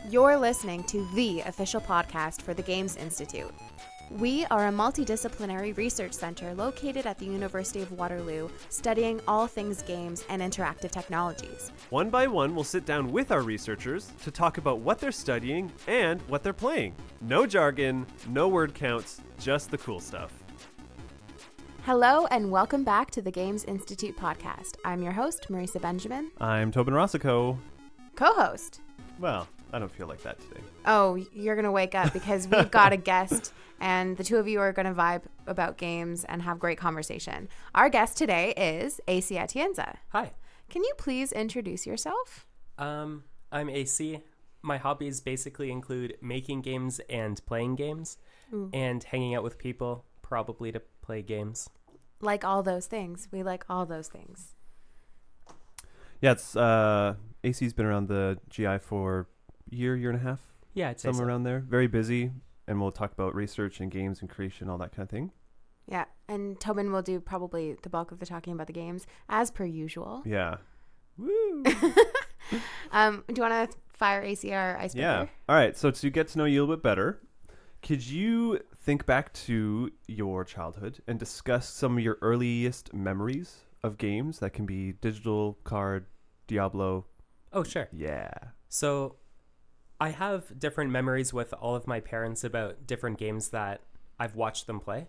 You're listening to the official podcast for the Games Institute. We are a multidisciplinary research center located at the University of Waterloo, studying all things games and interactive technologies. One by one, we'll sit down with our researchers to talk about what they're studying and what they're playing. No jargon, no word counts, just the cool stuff. Hello and welcome back to the Games Institute podcast. I'm your host, Marisa Benjamin. I'm Tobin Rossico. Co-host. Well, I don't feel like that today. Oh, you're going to wake up because we've got a guest and the two of you are going to vibe about games and have great conversation. Our guest today is AC Atienza. Hi. Can you please introduce yourself? I'm AC. My hobbies basically include making games and playing games and hanging out with people, probably to play games. Like all those things. We like all those things. Yeah, it's AC's been around the GI for year and a half. Yeah, I'd say somewhere around there. Very busy, and we'll talk about research and games and creation, all that kind of thing. Yeah, and Tobin will do probably the bulk of the talking about the games, as per usual. Yeah. Woo! Do you want to fire ACR icebreaker? Yeah. All right, so to get to know you a little bit better, could you think back to your childhood and discuss some of your earliest memories of games? That can be digital, card, Diablo. Oh, sure. Yeah. So I have different memories with all of my parents about different games that I've watched them play.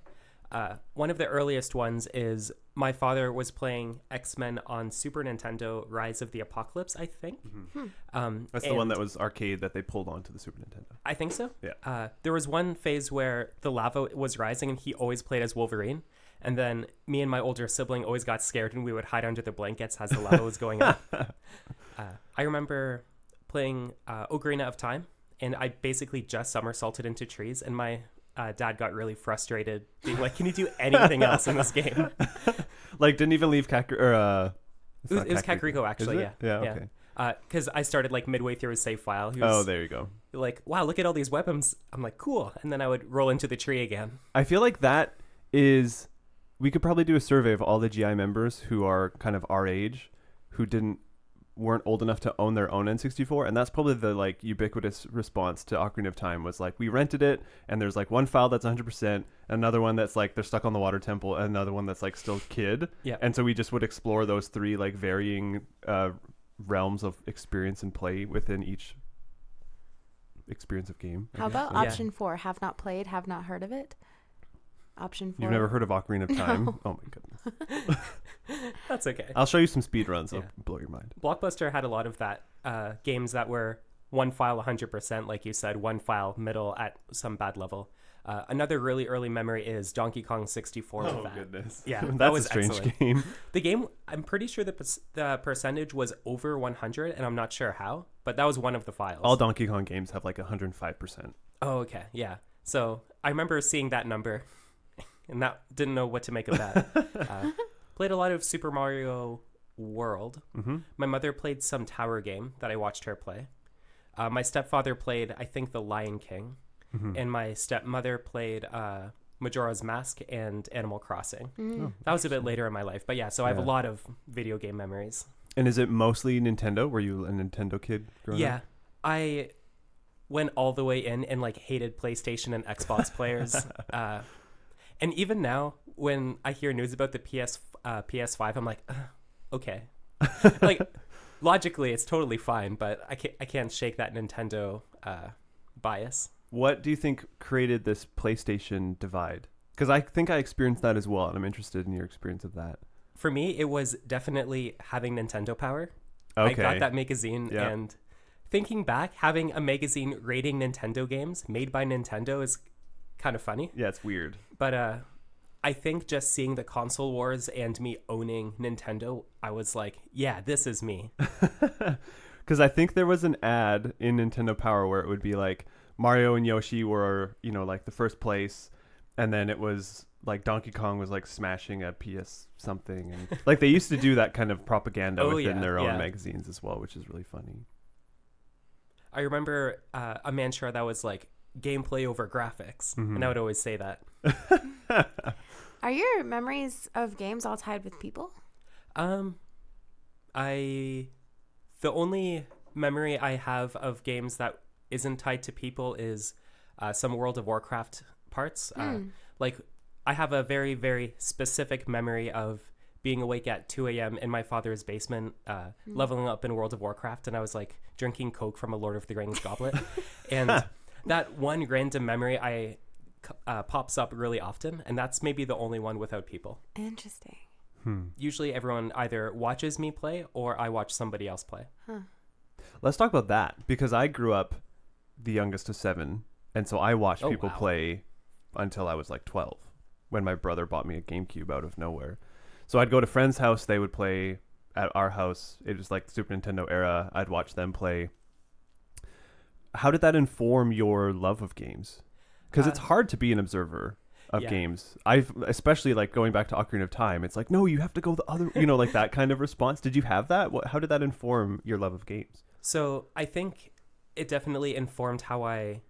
One of the earliest ones is my father was playing X-Men on Super Nintendo Rise of the Apocalypse, I think. Mm-hmm. That's the one that was arcade that they pulled onto the Super Nintendo. I think so. Yeah. There was one phase where the lava was rising and he always played as Wolverine. And then me and my older sibling always got scared and we would hide under the blankets as the lava was going up. I remember playing Ocarina of Time, and I basically just somersaulted into trees, and my dad got really frustrated, being like, can you do anything else in this game? Like, didn't even leave it was Kakariko, actually. Yeah, okay. Because I started like midway through his save file. He was, there you go. Like, wow, look at all these weapons. I'm like, cool. And then I would roll into the tree again. I feel like that is... We could probably do a survey of all the GI members who are kind of our age, who weren't old enough to own their own N64, and that's probably the like ubiquitous response to Ocarina of Time was like, we rented it, and there's like one file that's 100%, another one that's like they're stuck on the water temple, and another one that's like still kid. Yeah. And so we just would explore those three like varying realms of experience and play within each experience of game. How about option 4? Have not played, have not heard of it. Option 4. You've never heard of Ocarina of Time? No. Oh my goodness. That's okay. I'll show you some speed runs. It'll blow your mind. Blockbuster had a lot of that games that were one file 100%, like you said, one file middle at some bad level. Another really early memory is Donkey Kong 64. Oh, goodness. Yeah, that's that was a strange excellent. game. The game, I'm pretty sure the percentage was over 100, and I'm not sure how, but that was one of the files. All Donkey Kong games have like 105%. Oh, okay. Yeah. So I remember seeing that number and that didn't know what to make of that. Played a lot of Super Mario World. Mm-hmm. My mother played some tower game that I watched her play. My stepfather played, I think, The Lion King. Mm-hmm. And my stepmother played Majora's Mask and Animal Crossing. Oh, that was a bit later in my life. But yeah, so I have a lot of video game memories. And is it mostly Nintendo? Were you a Nintendo kid growing up? Yeah. I went all the way in and like hated PlayStation and Xbox players. And even now, when I hear news about the PS5, I'm like, okay. Like, logically, it's totally fine, but I can't shake that Nintendo bias. What do you think created this PlayStation divide? Because I think I experienced that as well, and I'm interested in your experience of that. For me, it was definitely having Nintendo Power. Okay. I got that magazine, and thinking back, having a magazine rating Nintendo games made by Nintendo is kind of funny. Yeah, it's weird. But I think just seeing the console wars and me owning Nintendo, I was like, yeah, this is me. Because I think there was an ad in Nintendo Power where it would be like Mario and Yoshi were, like the first place, and then it was like Donkey Kong was like smashing a PS something, and like they used to do that kind of propaganda within their own magazines as well, which is really funny. I remember a mantra that was like gameplay over graphics, and I would always say that. Are your memories of games all tied with people? The only memory I have of games that isn't tied to people is some World of Warcraft parts. Like, I have a very, very specific memory of being awake at 2 a.m. in my father's basement, leveling up in World of Warcraft, and I was like drinking Coke from a Lord of the Rings goblet. And that one random memory pops up really often, and that's maybe the only one without people. Interesting. Usually everyone either watches me play or I watch somebody else play. Let's talk about that, because I grew up the youngest of 7, and so I watched people play until I was like 12, when my brother bought me a GameCube out of nowhere. So I'd go to friends' house, they would play at our house. It was like Super Nintendo era. I'd watch them play. How did that inform your love of games? Because it's hard to be an observer of games. I've especially like going back to Ocarina of Time. It's like, no, you have to go the other, like that kind of response. Did you have that? How did that inform your love of games? So I think it definitely informed how I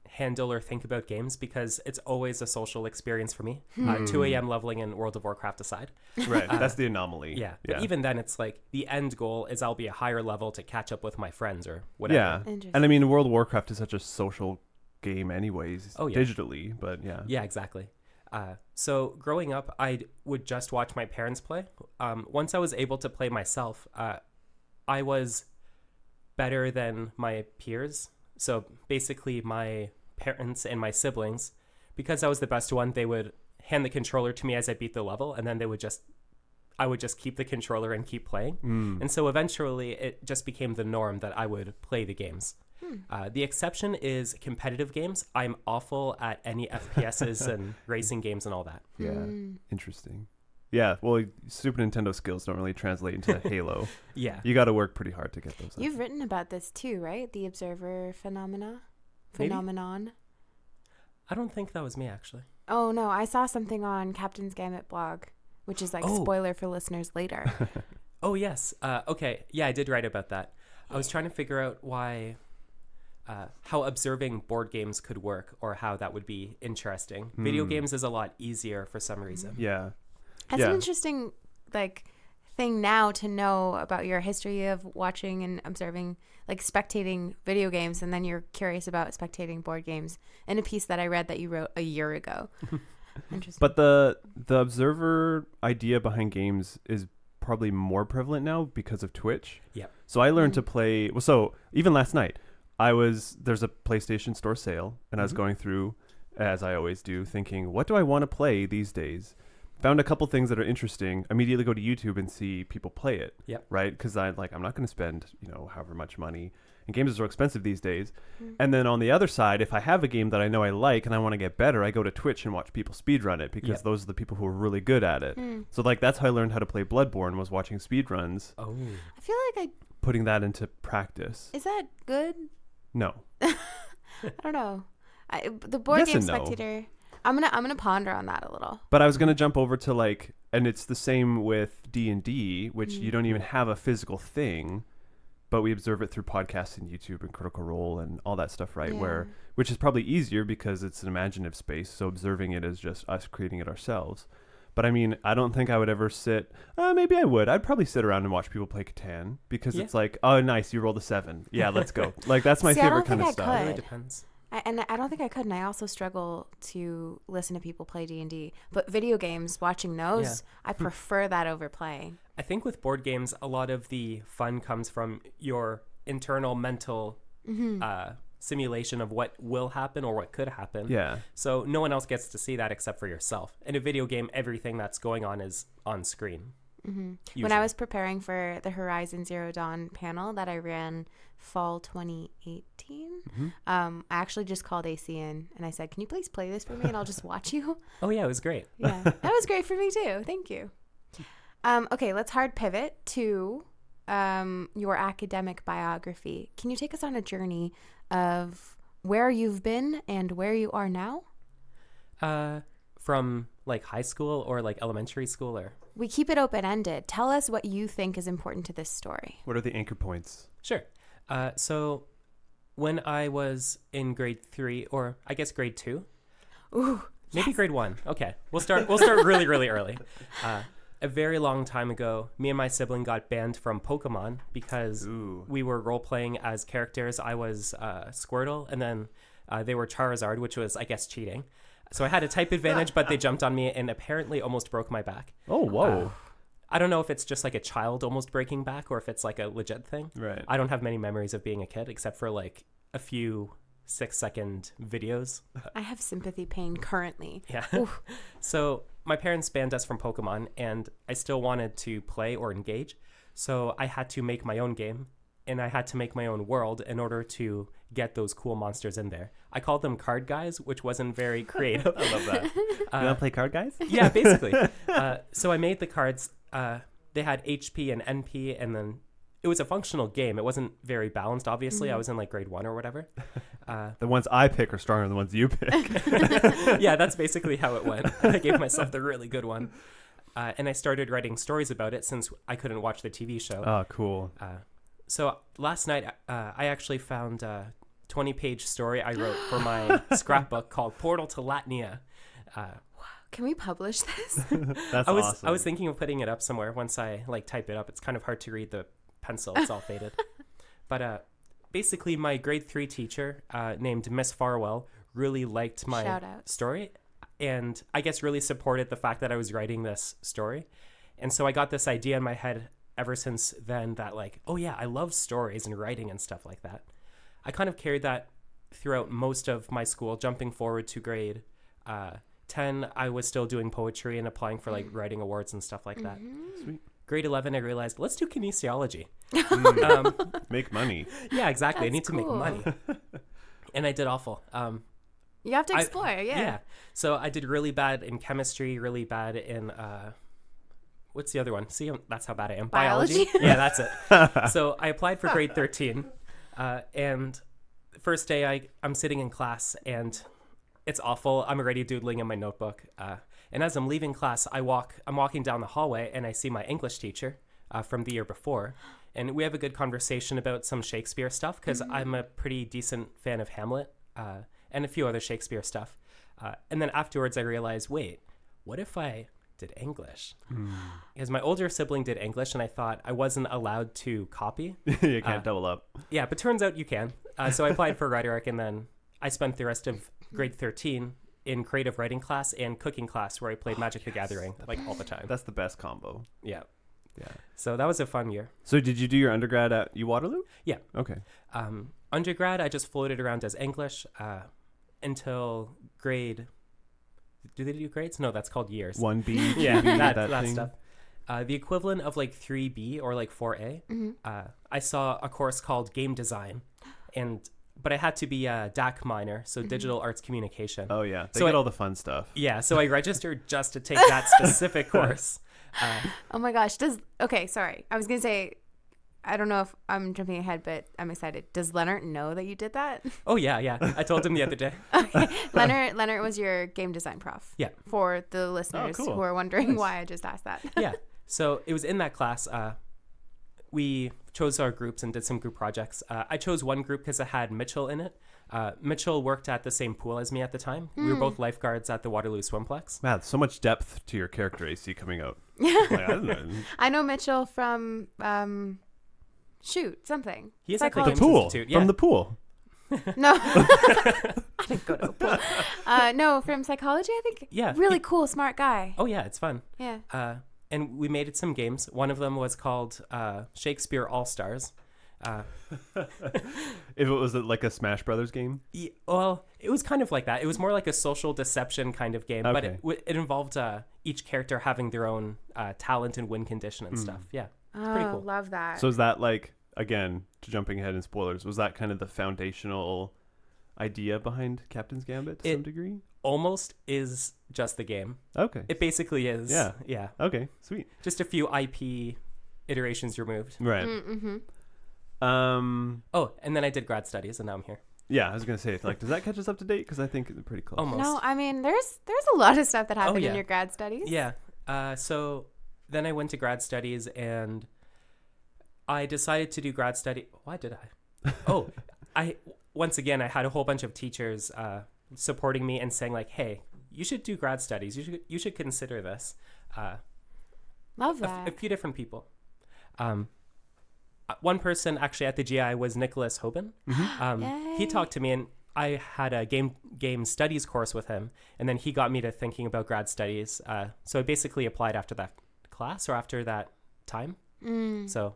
handle or think about games, because it's always a social experience for me. 2 a.m. leveling in World of Warcraft aside. Right. That's the anomaly. Yeah. But even then, it's like the end goal is I'll be a higher level to catch up with my friends or whatever. Yeah. And I mean, World of Warcraft is such a social game anyways, digitally, but yeah. Yeah, exactly. So growing up, I would just watch my parents play. Once I was able to play myself, I was better than my peers. So basically my parents and my siblings, because I was the best one, they would hand the controller to me as I beat the level, and then I would just keep the controller and keep playing. And so eventually it just became the norm that I would play the games. The exception is competitive games. I'm awful at any FPSs and racing games and all that. Yeah. Interesting. Yeah, well, Super Nintendo skills don't really translate into Halo. Yeah. You got to work pretty hard to get those. You've written about this too, right? The observer phenomenon. I don't think that was me, actually. Oh, no. I saw something on Captain's Gambit blog, which is like spoiler for listeners later. Oh, yes. Okay. Yeah, I did write about that. I was trying to figure out how observing board games could work, or how that would be interesting. Video games is a lot easier for some reason. Yeah. That's an interesting thing now to know about your history of watching and observing, like spectating video games, and then you're curious about spectating board games in a piece that I read that you wrote a year ago. Interesting. But the observer idea behind games is probably more prevalent now because of Twitch. Yeah. So I learned to play. Well, so even last night, there's a PlayStation Store sale, and I was going through, as I always do, thinking, what do I want to play these days? Found a couple things that are interesting. Immediately go to YouTube and see people play it. Yep. Right? Because I'm not going to spend however much money. And games are so expensive these days. And then on the other side, if I have a game that I know I like and I want to get better, I go to Twitch and watch people speedrun it, because those are the people who are really good at it. So that's how I learned how to play Bloodborne, was watching speedruns. Oh. I feel like putting that into practice. Is that good? No. I don't know. The board Yes game and no. spectator. I'm gonna ponder on that a little. But I was gonna jump over to and it's the same with D&D, which you don't even have a physical thing, but we observe it through podcasts and YouTube and Critical Role and all that stuff, right? Yeah. Which is probably easier because it's an imaginative space, so observing it is just us creating it ourselves. But I mean, I don't think I would ever sit. Maybe I would. I'd probably sit around and watch people play Catan, because it's like, oh, nice, you rolled a 7. Yeah, let's go. That's my favorite kind of stuff. Could. It really depends. And I don't think I could, and I also struggle to listen to people play D&D. But video games, watching those, I prefer that over playing. I think with board games, a lot of the fun comes from your internal mental simulation of what will happen or what could happen. Yeah. So no one else gets to see that except for yourself. In a video game, everything that's going on is on screen. When I was preparing for the Horizon Zero Dawn panel that I ran fall 2018, I actually just called AC in and I said, can you please play this for me and I'll just watch you? Oh, yeah, it was great. Yeah, that was great for me too. Thank you. Okay, let's hard pivot to your academic biography. Can you take us on a journey of where you've been and where you are now? From high school or elementary school, or? We keep it open-ended. Tell us what you think is important to this story. What are the anchor points? Sure. So when I was in grade 3, or I guess grade 2. Ooh. Maybe grade 1. Okay. We'll start really, really early. a very long time ago, me and my sibling got banned from Pokemon because Ooh. we were role-playing as characters. I was Squirtle, and then they were Charizard, which was, I guess, cheating. So I had a type advantage, but they jumped on me and apparently almost broke my back. Oh, whoa. I don't know if it's just like a child almost breaking back or if it's like a legit thing. Right. I don't have many memories of being a kid except for like a few 6-second videos. I have sympathy pain currently. Yeah. So my parents banned us from Pokemon, and I still wanted to play or engage. So I had to make my own game, and I had to make my own world in order to get those cool monsters in there. I called them card guys, which wasn't very creative. I love that. You want to play card guys? Yeah, basically. So I made the cards. They had HP and NP, and then it was a functional game. It wasn't very balanced, obviously. I was in like grade 1 or whatever. The ones I pick are stronger than the ones you pick. Yeah, that's basically how it went. I gave myself the really good one. And I started writing stories about it since I couldn't watch the TV show. Oh, cool. So last night, I actually found a 20-page story I wrote for my scrapbook called Portal to Latnia. Can we publish this? That's awesome. I was thinking of putting it up somewhere once I like type it up. It's kind of hard to read the pencil. It's all faded. But basically, my grade 3 teacher named Miss Farwell really liked my Shout out. story and I guess really supported the fact that I was writing this story. And so I got this idea in my head ever since then that like, oh yeah, I love stories and writing and stuff like that. I kind of carried that throughout most of my school. Jumping forward to grade 10, I was still doing poetry and applying for like writing awards and stuff like that. Sweet. Grade 11, I realized, let's do kinesiology. Make money. Yeah, exactly. I That's need to make cool. money. And I did awful. You have to explore, yeah. So I did really bad in chemistry, really bad in, what's the other one? See, that's how bad I am. Biology? Yeah, that's it. So I applied for grade 13. And the first day I'm sitting in class and it's awful. I'm already doodling in my notebook. And as I'm leaving class, I'm walking down the hallway and I see my English teacher from the year before. And we have a good conversation about some Shakespeare stuff because I'm a pretty decent fan of Hamlet and a few other Shakespeare stuff. And then afterwards I realized, wait, what if I did English? Because my older sibling did English and I thought I wasn't allowed to copy. You can't double up. Yeah, but turns out you can. So I applied for rhetoric and then I spent the rest of grade 13 in creative writing class and cooking class where I played Magic the Gathering like all the time. That's the best combo. Yeah. Yeah. So that was a fun year. So did you do your undergrad at U Waterloo? Yeah. Okay. Undergrad, I just floated around as English until grade... Do they do grades? No, that's called years. 1B, Yeah, 2B, that thing. stuff. The equivalent of like 3B or like 4A. I saw a course called Game Design, but I had to be a DAC minor, so Digital Arts Communication. Oh, yeah. They So get I- all the fun stuff. Yeah, so I registered just to take that specific course. Oh my gosh. Okay, sorry. I was going to say, I don't know if I'm jumping ahead, but I'm excited. Does Leonard know that you did that? Oh, yeah. I told him the other day. Okay. Leonard was your game design prof. Yeah. For the listeners cool. who are wondering Nice. why I just asked that. Yeah. So it was in that class. We chose our groups and did some group projects. I chose one group because it had Mitchell in it. Mitchell worked at the same pool as me at the time. We were both lifeguards at the Waterloo Swimplex. Wow, so much depth to your character AC coming out. Like, I don't know. I know Mitchell from something. He is at the The Games pool. Institute, yeah. From the pool. No. I didn't go to a pool. No, from psychology, I think. Yeah. Really cool, smart guy. Oh, yeah, it's fun. Yeah. And we made it some games. One of them was called Shakespeare All-Stars. If it was like a Smash Brothers game. Well, it was kind of like that. It was more like a social deception kind of game, but Okay. it involved each character having their own talent and win condition and stuff. Yeah, it's pretty cool. Love that. So is that like, again, jumping ahead in spoilers, was that kind of the foundational idea behind Captain's Gambit to some degree? Almost is just the game. Okay. It basically is. Yeah. Yeah. Okay, sweet. Just a few IP iterations removed. Right. Mm-hmm. Oh, and then I did grad studies, and now I'm here. Yeah, I was gonna say, like, does that catch us up to date? Because I think it's pretty close. Almost. No, I mean, there's a lot of stuff that happened yeah. in your grad studies. Yeah. So then I went to grad studies, and I decided to do grad study. Why did I? Oh, once again, I had a whole bunch of teachers supporting me and saying like, "Hey, you should do grad studies. You should consider this." Love that. A few different people. One person actually at the GI was Nicholas Hoban. He talked to me, and I had a game studies course with him, and then he got me to thinking about grad studies. So I basically applied after that class or after that time. So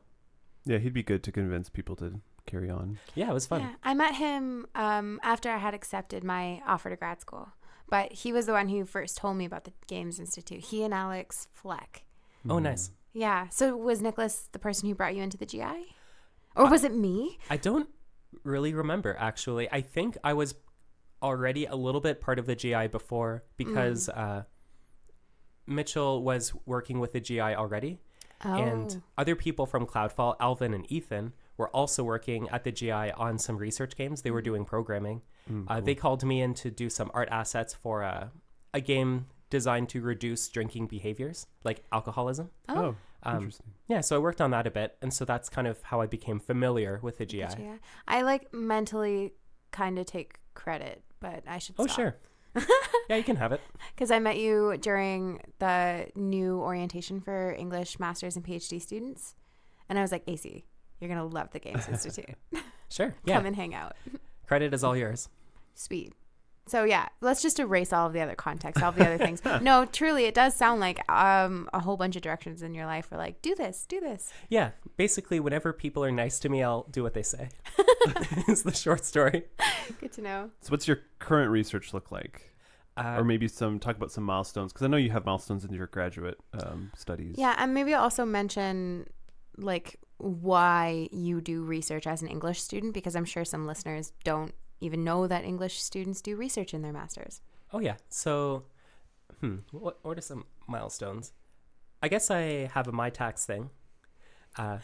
Yeah, he'd be good to convince people to carry on. yeah, it was fun. Yeah, I met him after I had accepted my offer to grad school, but he was the one who first told me about the Games Institute. He and Alex Fleck. Oh, nice. Yeah. So was Nicholas the person who brought you into the GI? Or was it me? I don't really remember, actually. I think I was already a little bit part of the GI before because Mitchell was working with the GI already. And other people from Cloudfall, Alvin and Ethan, were also working at the GI on some research games. They were doing programming. Cool. They called me in to do some art assets for a game designed to reduce drinking behaviors, like alcoholism. Oh, interesting. Yeah, so I worked on that a bit. And so that's kind of how I became familiar with the GI. I like mentally kind of take credit, but I should stop. Oh, sure. Yeah, you can have it. Because I met you during the new orientation for English Masters and PhD students. And I was like, AC, you're going to love the Games Institute. Sure. Yeah. Come and hang out. Credit is all yours. Sweet. So yeah, let's just erase all of the other context, all of the other things. No, truly, it does sound like a whole bunch of directions in your life were like, do this, do this. Yeah. Basically, whenever people are nice to me, I'll do what they say. It's the short story. Good to know. So what's your current research look like? Or maybe talk about some milestones, because I know you have milestones in your graduate studies. Yeah, and maybe also mention like why you do research as an English student, because I'm sure some listeners don't even know that English students do research in their masters. Oh, yeah. So, what are some milestones? I guess I have a my tax thing. Yeah,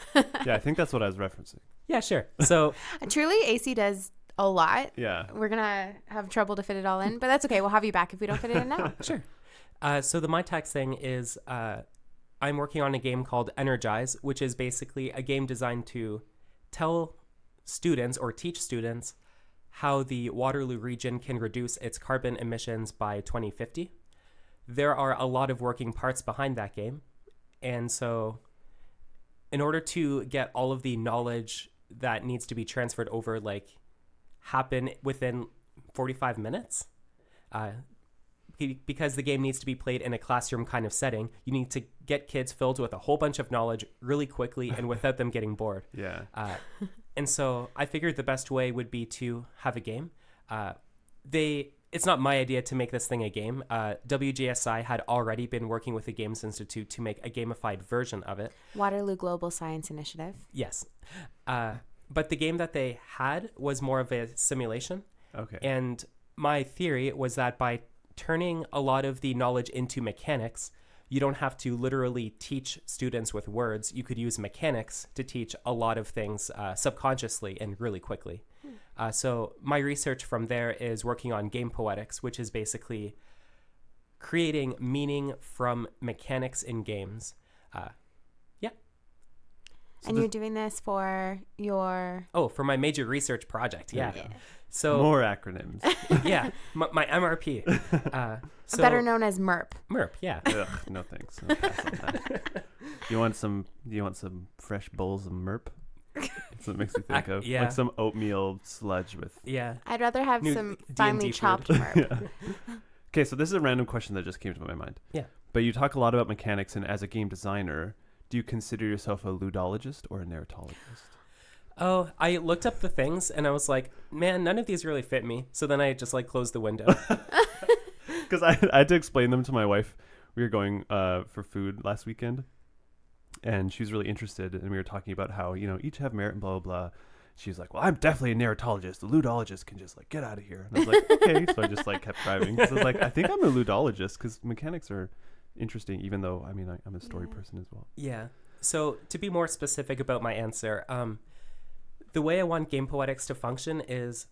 I think that's what I was referencing. Yeah, sure. So, Truly, AC does a lot. Yeah. We're going to have trouble to fit it all in, but that's okay. We'll have you back if we don't fit it in now. Sure. So the my tax thing is I'm working on a game called Energize, which is basically a game designed to tell students or teach students how the Waterloo region can reduce its carbon emissions by 2050. There are a lot of working parts behind that game. And so in order to get all of the knowledge that needs to be transferred over, like, happen within 45 minutes, because the game needs to be played in a classroom kind of setting, you need to get kids filled with a whole bunch of knowledge really quickly and without them getting bored. Yeah. And so I figured the best way would be to have a game. It's not my idea to make this thing a game. WGSI had already been working with the Games Institute to make a gamified version of it. Waterloo Global Science Initiative. Yes. But the game that they had was more of a simulation. Okay. And my theory was that by turning a lot of the knowledge into mechanics, you don't have to literally teach students with words. You could use mechanics to teach a lot of things subconsciously and really quickly. So my research from there is working on game poetics, which is basically creating meaning from mechanics in games. So and you're doing this for your... Oh, for my major research project, yeah. So more acronyms. Yeah, my MRP. Better known as MERP. MERP, yeah. Ugh, no thanks. I'll pass on that. You want some fresh bowls of MERP? That's what it makes me think of. Yeah. Like some oatmeal sludge with... Yeah. I'd rather have some D&D finely food. chopped MERP. Okay, so this is a random question that just came to my mind. Yeah. But you talk a lot about mechanics, and as a game designer, do you consider yourself a ludologist or a narratologist? Oh, I looked up the things and I was like, man, none of these really fit me. So then I just like closed the window. Because I had to explain them to my wife. We were going for food last weekend, and she was really interested, and we were talking about how, each have merit and blah, blah, blah. She's like, well, I'm definitely a narratologist. The ludologist can just like get out of here. And I was like, okay. So I just like kept driving. So I was like, I think I'm a ludologist because mechanics are interesting, even though, I'm a story person as well. Yeah. So to be more specific about my answer, the way I want game poetics to function is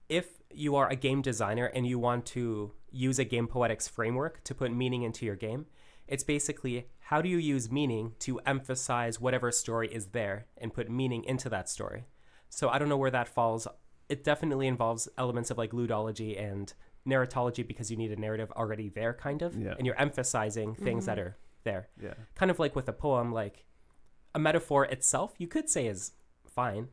if you are a game designer and you want to use a game poetics framework to put meaning into your game, it's basically how do you use meaning to emphasize whatever story is there and put meaning into that story. So I don't know where that falls. It definitely involves elements of like ludology and narratology because you need a narrative already there, kind of, Yeah. and you're emphasizing things that are there. Yeah. Kind of like with a poem, like a metaphor itself, you could say is fine,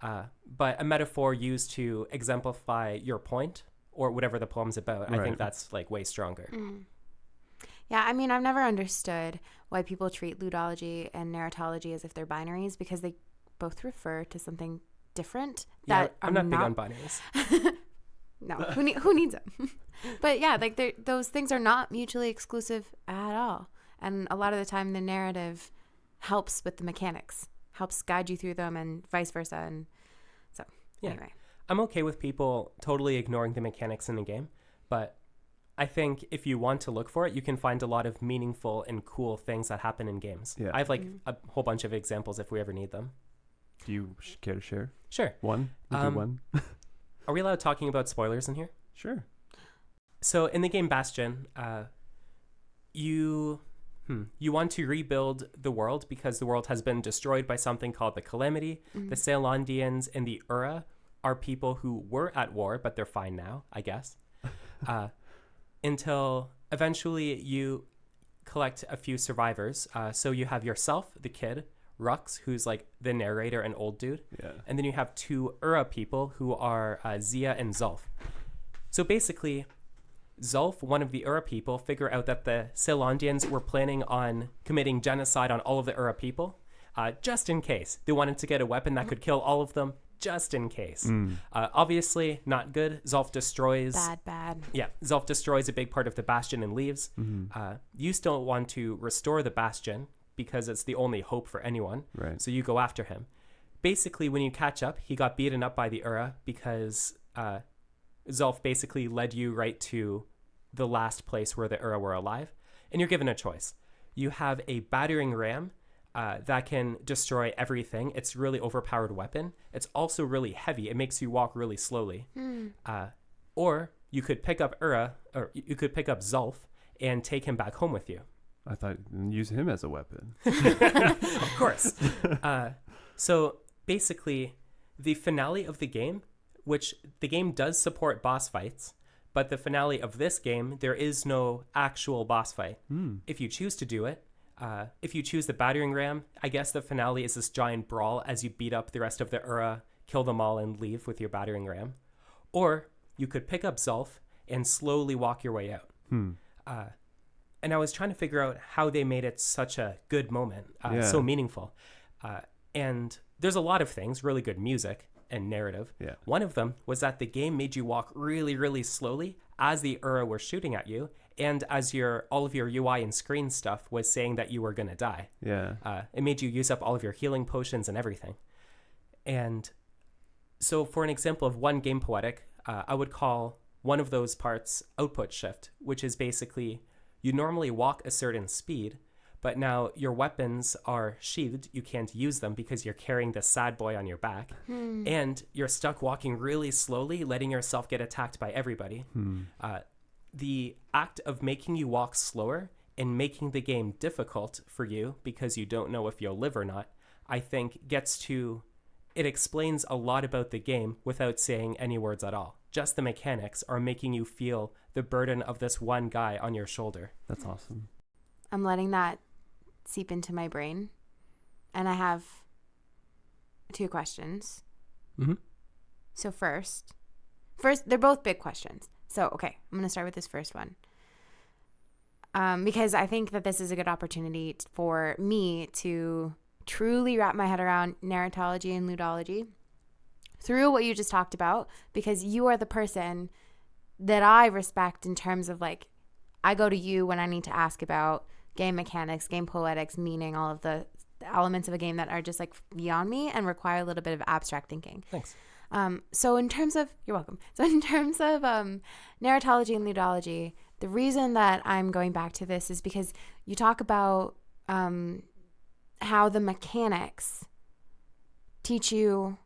but a metaphor used to exemplify your point or whatever the poem's about, I think Right. that's like way stronger. Yeah, I mean, I've never understood why people treat ludology and narratology as if they're binaries, because they both refer to something different Yeah, that I'm are not big on binaries. No, who needs them? But yeah, like those things are not mutually exclusive at all. And a lot of the time, the narrative helps with the mechanics, helps guide you through them, and vice versa. And so, Yeah. anyway. I'm okay with people totally ignoring the mechanics in the game, but I think if you want to look for it, you can find a lot of meaningful and cool things that happen in games. Yeah. I have like a whole bunch of examples if we ever need them. Do you care to share Sure. one? We'll do one. Are we allowed talking about spoilers in here? Sure. So in the game Bastion, you want to rebuild the world because the world has been destroyed by something called the Calamity. The Celandians and the Ura are people who were at war, but they're fine now, I guess. Until eventually you collect a few survivors. So you have yourself, the kid, Rux, who's like the narrator and old dude. Yeah. And then you have two Ura people who are Zia and Zulf. So basically, Zulf, one of the Ura people, figure out that the Celandians were planning on committing genocide on all of the Ura people, just in case. They wanted to get a weapon that could kill all of them, just in case. Obviously, not good. Zulf destroys... Bad. Yeah, Zulf destroys a big part of the Bastion and leaves. You still want to restore the Bastion because it's the only hope for anyone. Right. So you go after him. Basically, when you catch up, he got beaten up by the Ura because Zulf basically led you right to the last place where the Ura were alive. And you're given a choice. You have a battering ram that can destroy everything. It's a really overpowered weapon. It's also really heavy. It makes you walk really slowly. Or you could pick up Ura, or you could pick up Zulf and take him back home with you. I thought use him as a weapon. Of course. So basically, the finale of the game, which the game does support boss fights, but the finale of this game, there is no actual boss fight. If you choose to do it, if you choose the battering ram, I guess the finale is this giant brawl as you beat up the rest of the Ura, kill them all, and leave with your battering ram. Or you could pick up Zulf and slowly walk your way out. And I was trying to figure out how they made it such a good moment, so meaningful. And there's a lot of things, really good music and narrative. Yeah. One of them was that the game made you walk really, really slowly as the Ura were shooting at you, and as all of your UI and screen stuff was saying that you were going to die. Yeah. It made you use up all of your healing potions and everything. And so for an example of one game poetic, I would call one of those parts output shift, which is basically you normally walk a certain speed, but now your weapons are sheathed. You can't use them because you're carrying the sad boy on your back. And you're stuck walking really slowly, letting yourself get attacked by everybody. The act of making you walk slower and making the game difficult for you because you don't know if you'll live or not, I think it explains a lot about the game without saying any words at all. Just the mechanics are making you feel the burden of this one guy on your shoulder. That's awesome. I'm letting that seep into my brain. And I have 2 questions. So first, they're both big questions. So, okay, I'm going to start with this first one. Because I think that this is a good opportunity for me to truly wrap my head around narratology and ludology through what you just talked about, because you are the person that I respect in terms of, like, I go to you when I need to ask about game mechanics, game poetics, meaning, all of the elements of a game that are just like beyond me and require a little bit of abstract thinking. Thanks. So in terms of, you're welcome. So in terms of narratology and ludology, the reason that I'm going back to this is because you talk about how the mechanics teach you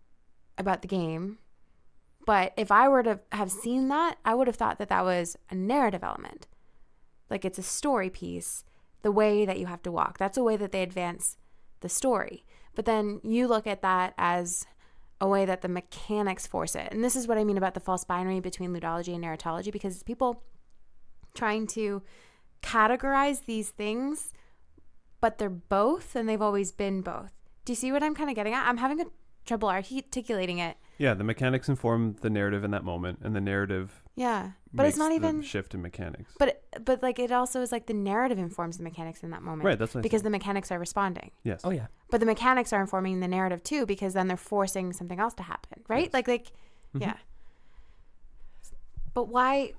about the game. But if I were to have seen that, I would have thought that that was a narrative element. Like, it's a story piece, the way that you have to walk. That's a way that they advance the story. But then you look at that as a way that the mechanics force it. And this is what I mean about the false binary between ludology and narratology, because people trying to categorize these things, but they're both, and they've always been both. Do you see what I'm kind of getting at? I'm having trouble articulating it. Yeah, the mechanics inform the narrative in that moment, and the narrative but it's not the even shift in mechanics. But like it also is like the narrative informs the mechanics in that moment. Right, that's what because the mechanics are responding. Yes. Oh yeah. But the mechanics are informing the narrative too, because then they're forcing something else to happen, right? Yes. Like yeah. But why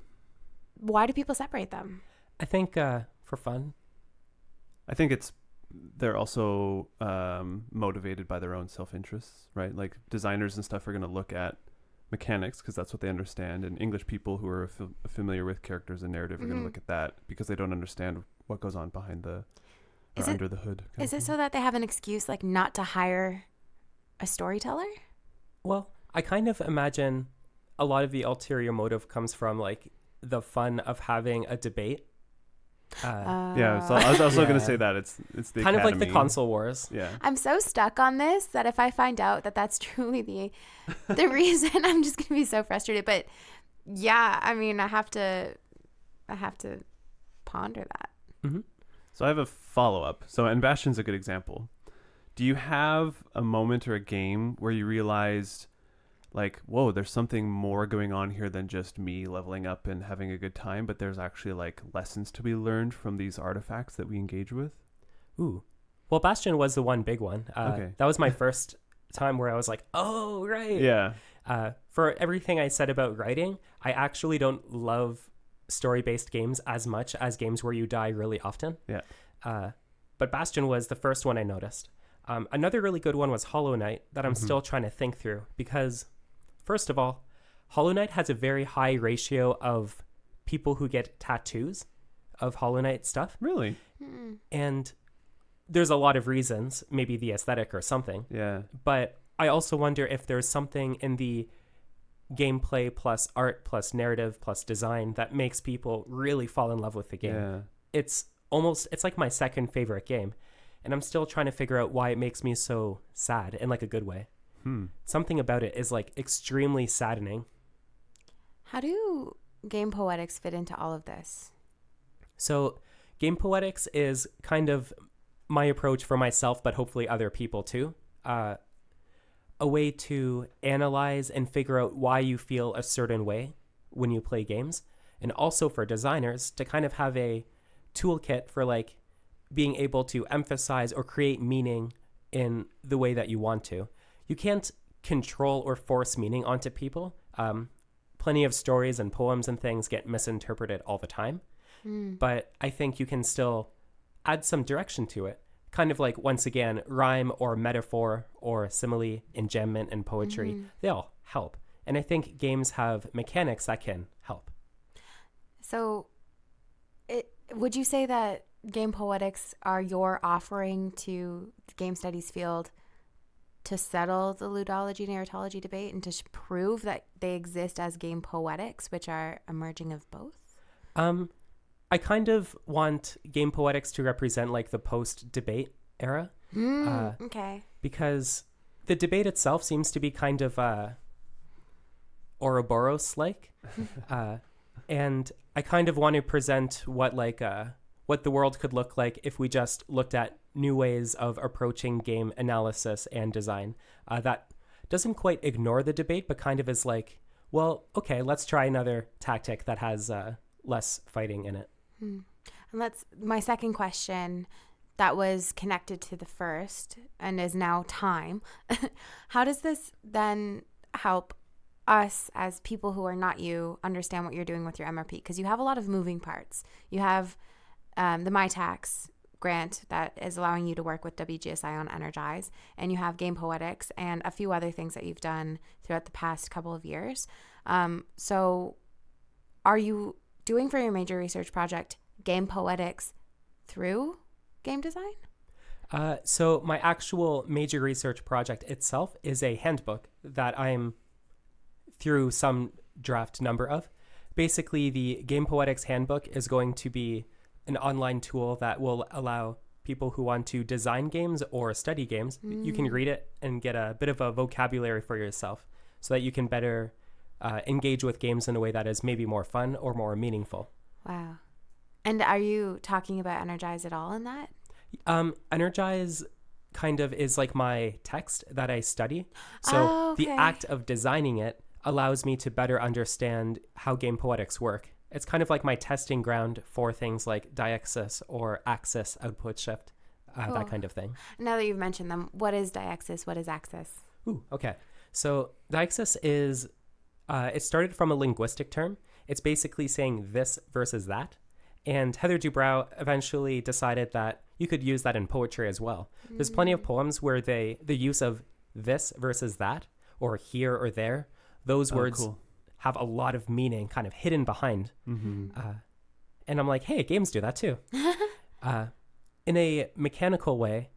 do people separate them? I think for fun. I think they're also motivated by their own self-interests, right? Like designers and stuff are going to look at mechanics because that's what they understand, and English people who are familiar with characters and narrative are going to look at that because they don't understand what goes on behind under the hood. Is it so that they have an excuse like not to hire a storyteller? Well, I kind of imagine a lot of the ulterior motive comes from like the fun of having a debate. Yeah, so I was also going to say that it's the kind Academy. of like the console wars. Yeah. I'm so stuck on this that if I find out that that's truly the reason, I'm just going to be so frustrated. But yeah, I mean, I have to ponder that. Mm-hmm. So I have a follow-up. So, and Bastion's a good example. Do you have a moment or a game where you realized, like, whoa, there's something more going on here than just me leveling up and having a good time, but there's actually, like, lessons to be learned from these artifacts that we engage with? Ooh. Well, Bastion was the one big one. Okay. That was my first time where I was like, oh, right. Yeah. For everything I said about writing, I actually don't love story-based games as much as games where you die really often. Yeah. But Bastion was the first one I noticed. Another really good one was Hollow Knight that I'm still trying to think through because, first of all, Hollow Knight has a very high ratio of people who get tattoos of Hollow Knight stuff. Really? And there's a lot of reasons, maybe the aesthetic or something. Yeah. But I also wonder if there's something in the gameplay plus art plus narrative plus design that makes people really fall in love with the game. Yeah. It's like my second favorite game. And I'm still trying to figure out why it makes me so sad in like a good way. Something about it is like extremely saddening. How do game poetics fit into all of this? So game poetics is kind of my approach for myself, but hopefully other people too. A way to analyze and figure out why you feel a certain way when you play games. And also for designers to kind of have a toolkit for like being able to emphasize or create meaning in the way that you want to. You can't control or force meaning onto people. Plenty of stories and poems and things get misinterpreted all the time. But I think you can still add some direction to it. Kind of like, once again, rhyme or metaphor or simile, enjambment and poetry, they all help. And I think games have mechanics that can help. So would you say that game poetics are your offering to the game studies field to settle the ludology narratology debate and to prove that they exist as game poetics, which are a merging of both? I kind of want game poetics to represent like the post-debate era. Okay. Because the debate itself seems to be kind of Ouroboros-like. And I kind of want to present what the world could look like if we just looked at new ways of approaching game analysis and design. That doesn't quite ignore the debate, but kind of is like, well, okay, let's try another tactic that has less fighting in it. And my second question that was connected to the first and is now time. How does this then help us as people who are not you understand what you're doing with your MRP? Because you have a lot of moving parts. You have the MyTax grant that is allowing you to work with WGSI on Energize, and you have Game Poetics and a few other things that you've done throughout the past couple of years. So are you doing for your major research project Game Poetics through game design? So my actual major research project itself is a handbook that I'm through some draft number of. Basically, the Game Poetics handbook is going to be an online tool that will allow people who want to design games or study games, you can read it and get a bit of a vocabulary for yourself so that you can better engage with games in a way that is maybe more fun or more meaningful. Wow. And are you talking about Energize at all in that? Energize kind of is like my text that I study. So the act of designing it allows me to better understand how game poetics work. It's kind of like my testing ground for things like Deixis or Axis output shift, that kind of thing. Now that you've mentioned them, what is Deixis? What is Axis? Ooh, okay. So Deixis is, it started from a linguistic term. It's basically saying this versus that. And Heather Dubrow eventually decided that you could use that in poetry as well. There's plenty of poems where the use of this versus that, or here or there, those words have a lot of meaning kind of hidden behind. And I'm like, hey, games do that too. In a mechanical way,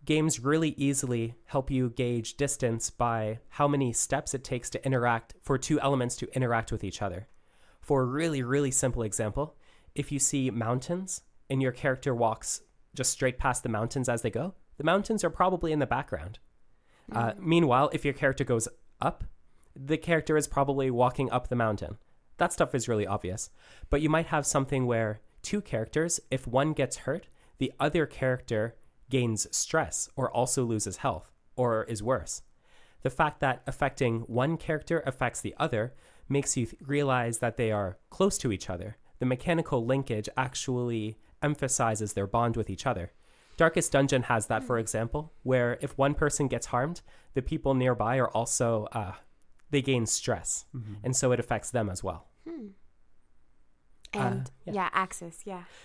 games really easily help you gauge distance by how many steps it takes to interact, for two elements to interact with each other. For a really, really simple example, if you see mountains and your character walks just straight past the mountains as they go, the mountains are probably in the background. Meanwhile, if your character goes up, the character is probably walking up the mountain. That stuff is really obvious. But you might have something where two characters, if one gets hurt, the other character gains stress or also loses health or is worse. The fact that affecting one character affects the other makes you realize that they are close to each other. The mechanical linkage actually emphasizes their bond with each other. Darkest Dungeon has that, for example, where if one person gets harmed, the people nearby are also, they gain stress. And so it affects them as well. And Axis,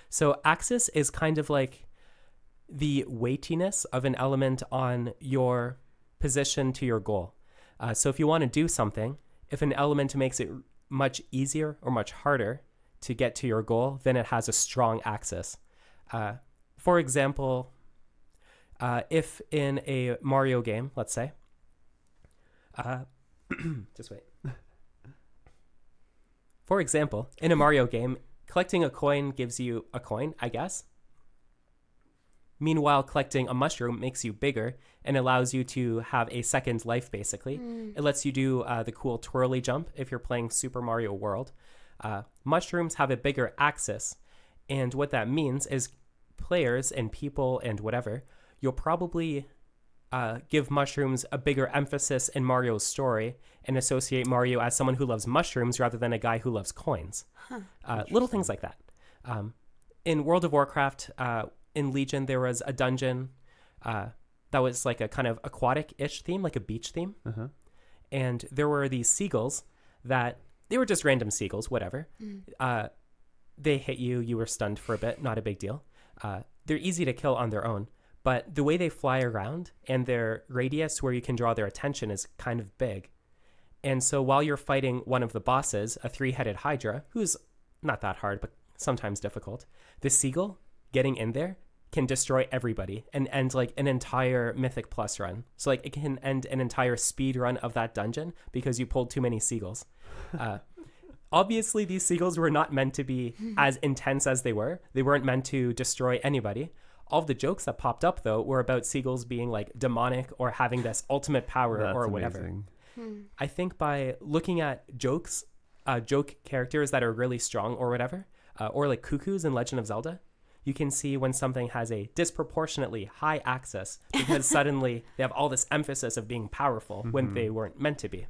So Axis is kind of like the weightiness of an element on your position to your goal. So if you want to do something, if an element makes it much easier or much harder to get to your goal, then it has a strong axis. For example, if in a Mario game, let's say, just wait. For example, in a Mario game, collecting a coin gives you a coin, I guess. Meanwhile, collecting a mushroom makes you bigger and allows you to have a second life, basically. It lets you do the cool twirly jump if you're playing Super Mario World. Mushrooms have a bigger axis, and what that means is players and people and whatever, you'll probably give mushrooms a bigger emphasis in Mario's story and associate Mario as someone who loves mushrooms rather than a guy who loves coins. Little things like that. In World of Warcraft, in Legion, there was a dungeon that was like a kind of aquatic-ish theme, like a beach theme. And there were these seagulls that, they were just random seagulls, whatever. They hit you, you were stunned for a bit, not a big deal. They're easy to kill on their own, but the way they fly around and their radius where you can draw their attention is kind of big. And so while you're fighting one of the bosses, a three-headed Hydra, who's not that hard, but sometimes difficult, the seagull getting in there can destroy everybody and end like an entire Mythic Plus run. So like it can end an entire speed run of that dungeon because you pulled too many seagulls. Obviously, these seagulls were not meant to be as intense as they were. They weren't meant to destroy anybody. All of the jokes that popped up, though, were about seagulls being like demonic or having this ultimate power or whatever. Amazing. I think by looking at joke characters that are really strong or whatever, or like cuckoos in Legend of Zelda, you can see when something has a disproportionately high axis because suddenly they have all this emphasis of being powerful when they weren't meant to be.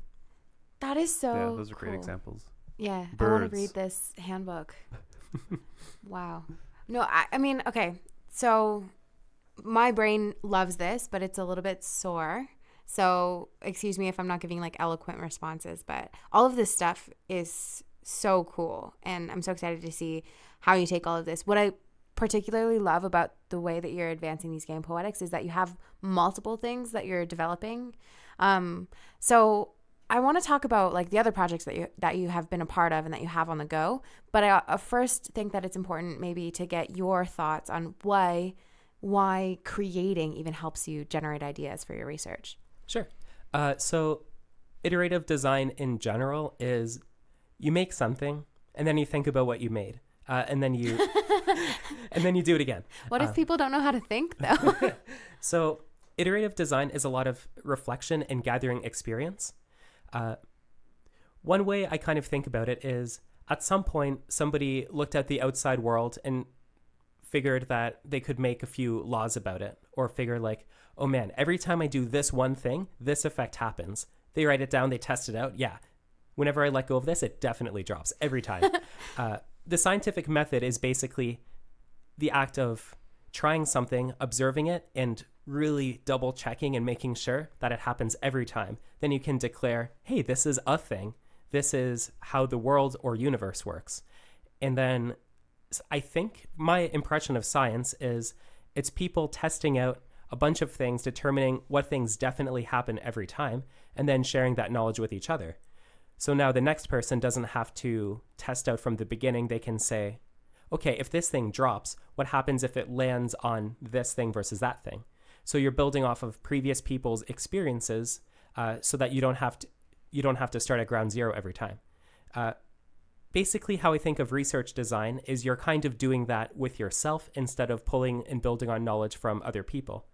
That is so Yeah, those are great cool. examples. Yeah, Birds. I want to read this handbook. Wow. No, I mean, okay. So my brain loves this, but it's a little bit sore. So excuse me if I'm not giving like eloquent responses, but all of this stuff is so cool. And I'm so excited to see how you take all of this. What I particularly love about the way that you're advancing these game poetics is that you have multiple things that you're developing. So I want to talk about like the other projects that you have been a part of and that you have on the go. But I first think that it's important maybe to get your thoughts on why creating even helps you generate ideas for your research. Sure. So iterative design in general is you make something and then you think about what you made. and then you do it again. What if people don't know how to think, though? So iterative design is a lot of reflection and gathering experience. One way I kind of think about it is at some point somebody looked at the outside world and figured that they could make a few laws about it, or figure like, oh man, every time I do this one thing, this effect happens. They write it down, they test it out. Yeah, whenever I let go of this, it definitely drops every time. The scientific method is basically the act of trying something, observing it, and really double checking and making sure that it happens every time. Then you can declare, hey, this is a thing. This is how the world or universe works. And then I think my impression of science is it's people testing out a bunch of things, determining what things definitely happen every time, and then sharing that knowledge with each other. So now the next person doesn't have to test out from the beginning. They can say, okay, if this thing drops, what happens if it lands on this thing versus that thing? So you're building off of previous people's experiences, so that you don't have to start at ground zero every time. Basically, how I think of research design is you're kind of doing that with yourself instead of pulling and building on knowledge from other people.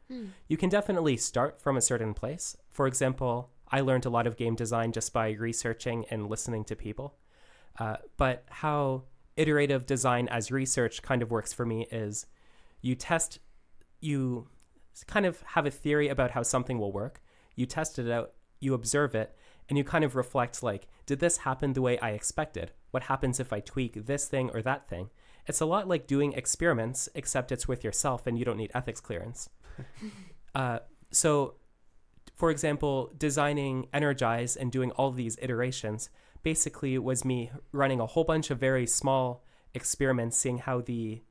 You can definitely start from a certain place. For example, I learned a lot of game design just by researching and listening to people. But how iterative design as research kind of works for me is you kind of have a theory about how something will work. You test it out, you observe it, and you kind of reflect like, did this happen the way I expected? What happens if I tweak this thing or that thing? It's a lot like doing experiments, except it's with yourself and you don't need ethics clearance. So, for example, designing Energize and doing all of these iterations basically was me running a whole bunch of very small experiments, seeing how the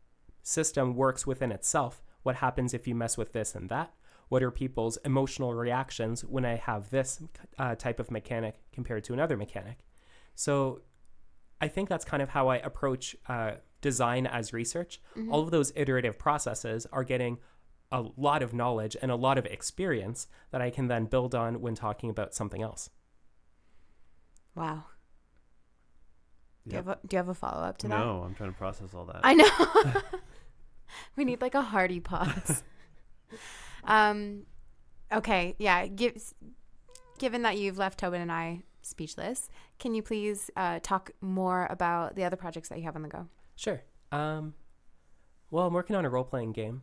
system works within itself. What happens if you mess with this and that? What are people's emotional reactions when I have this type of mechanic compared to another mechanic? So I think that's kind of how I approach design as research. Mm-hmm. All of those iterative processes are getting a lot of knowledge and a lot of experience that I can then build on when talking about something else. Wow. Yep. Do you have a follow-up to that? No, I'm trying to process all that. I know. We need like a hearty pause. Okay, yeah. Given that you've left Tobin and I speechless, can you please talk more about the other projects that you have on the go? Sure. Well, I'm working on a role-playing game.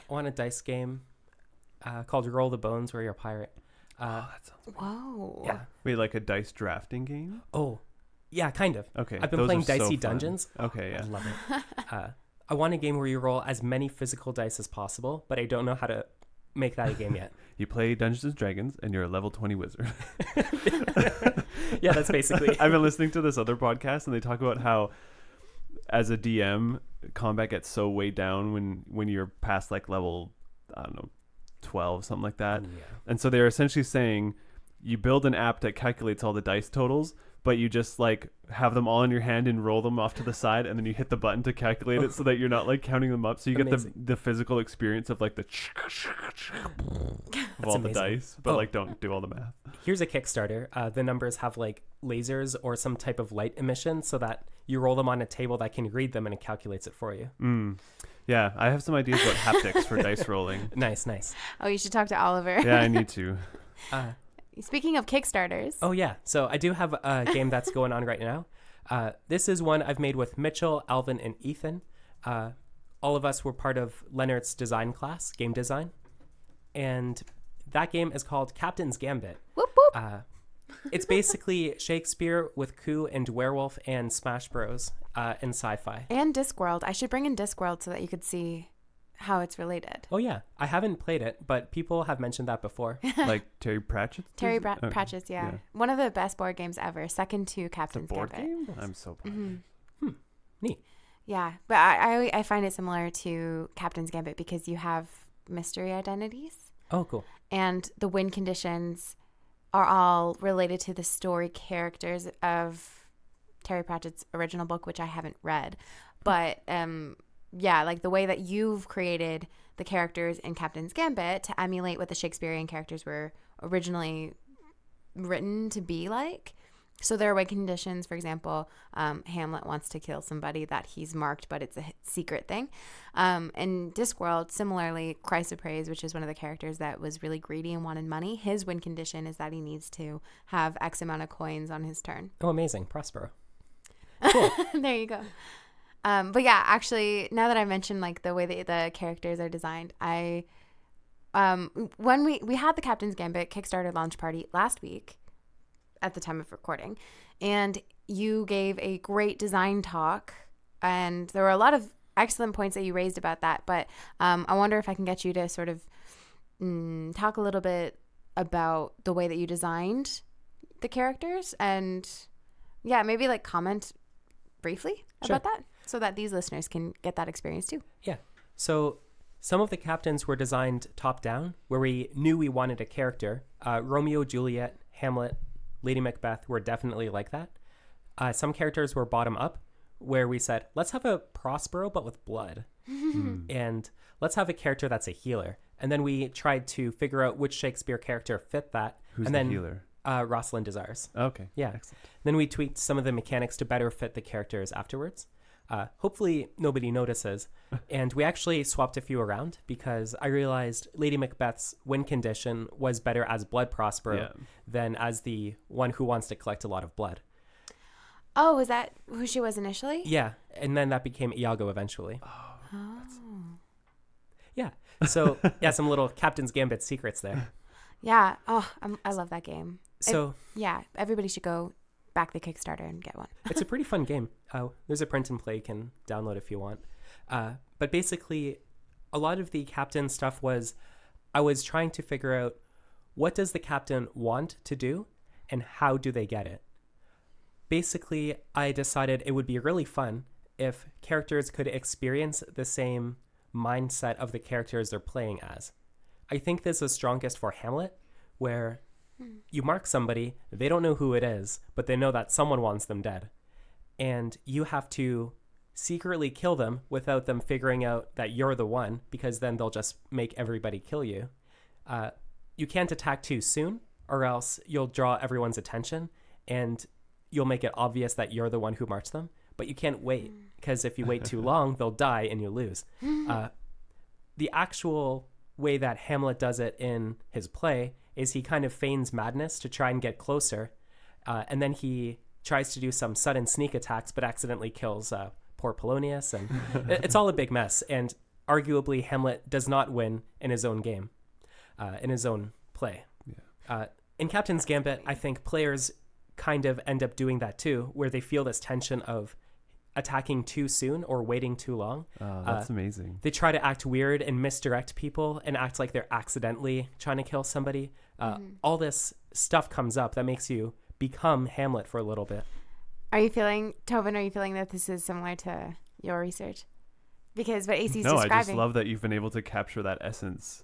On a dice game called Roll the Bones, where you're a pirate. That sounds Whoa. Yeah. Wait, like a dice drafting game? Oh, yeah, kind of. Okay. I've been playing Dicey Dungeons. Okay, yeah. I love it. I want a game where you roll as many physical dice as possible, but I don't know how to make that a game yet. You play Dungeons and Dragons, and you're a level 20 wizard. Yeah, that's basically. I've been listening to this other podcast, and they talk about how, as a DM, combat gets so way down when you're past like level, I don't know, 12, something like that. Yeah. And so they're essentially saying you build an app that calculates all the dice totals, but you just like have them all in your hand and roll them off to the side, and then you hit the button to calculate it so that you're not like counting them up. So you Amazing. get the physical experience of like the of all the dice, but like don't do all the math. Here's a Kickstarter. The numbers have like lasers or some type of light emission so that you roll them on a table that can read them and it calculates it for you. Yeah, I have some ideas about haptics for dice rolling. Nice. Oh, you should talk to Oliver. Yeah, I need to. Speaking of Kickstarters. Oh, yeah. So I do have a game that's going on right now. This is one I've made with Mitchell, Alvin, and Ethan. All of us were part of Leonard's design class, game design. And that game is called Captain's Gambit. Whoop, whoop. It's basically Shakespeare with Coup and Werewolf and Smash Bros. In sci-fi. And Discworld. I should bring in Discworld so that you could see how it's related. Oh, yeah. I haven't played it, but people have mentioned that before. Like Terry Pratchett? Pratchett's, yeah. One of the best board games ever. Second to Captain's board Gambit. game? I'm so proud. Mm-hmm. Neat. Yeah, but I find it similar to Captain's Gambit because you have mystery identities. Oh, cool. And the win conditions are all related to the story characters of Terry Pratchett's original book, which I haven't read. But yeah, like the way that you've created the characters in Captain's Gambit to emulate what the Shakespearean characters were originally written to be like So there are win conditions. For example, Hamlet wants to kill somebody that he's marked, but it's a secret thing. In Discworld, similarly, Chrysoprase, which is one of the characters that was really greedy and wanted money, his win condition is that he needs to have X amount of coins on his turn. Oh, amazing. Prospero. Cool. There you go. But yeah, actually, now that I mentioned like the way that the characters are designed, when we had the Captain's Gambit Kickstarter launch party last week at the time of recording, and you gave a great design talk, and there were a lot of excellent points that you raised about that, but I wonder if I can get you to sort of talk a little bit about the way that you designed the characters, and yeah, maybe like comment briefly about that so that these listeners can get that experience too. Yeah. So some of the captains were designed top down, where we knew we wanted a character. Romeo, Juliet, Hamlet, Lady Macbeth were definitely like that. Some characters were bottom up, where we said, let's have a Prospero, but with blood. And let's have a character that's a healer. And then we tried to figure out which Shakespeare character fit that. Who's and the then, healer? Rosalind Desires. Okay. Yeah. Excellent. Then we tweaked some of the mechanics to better fit the characters afterwards. Hopefully nobody notices. And we actually swapped a few around because I realized Lady Macbeth's win condition was better as Blood Prospero than as the one who wants to collect a lot of blood. Oh, was that who she was initially? Yeah. And then that became Iago eventually. Oh. Yeah. So, yeah, some little Captain's Gambit secrets there. Yeah. Oh, I love that game. So, yeah, everybody should go back the Kickstarter and get one. it's a pretty fun game. There's a print and play you can download if you want. But basically, a lot of the captain stuff was I was trying to figure out what does the captain want to do and how do they get it. Basically, I decided it would be really fun if characters could experience the same mindset of the characters they're playing as. I think this is strongest for Hamlet, where you mark somebody, they don't know who it is, but they know that someone wants them dead. And you have to secretly kill them without them figuring out that you're the one, because then they'll just make everybody kill you. You can't attack too soon, or else you'll draw everyone's attention, and you'll make it obvious that you're the one who marched them. But you can't wait, because if you wait too long, they'll die and you lose. The actual way that Hamlet does it in his play is he kind of feigns madness to try and get closer, and then he tries to do some sudden sneak attacks but accidentally kills poor Polonius, and it's all a big mess. And arguably Hamlet does not win in his own game, in his own play. In Captain's Gambit, I think players kind of end up doing that too, where they feel this tension of attacking too soon or waiting too long. Oh, that's amazing. They try to act weird and misdirect people and act like they're accidentally trying to kill somebody. All this stuff comes up that makes you become Hamlet for a little bit. Tobin, are you feeling that this is similar to your research? Because what AC's No, describing... I just love that you've been able to capture that essence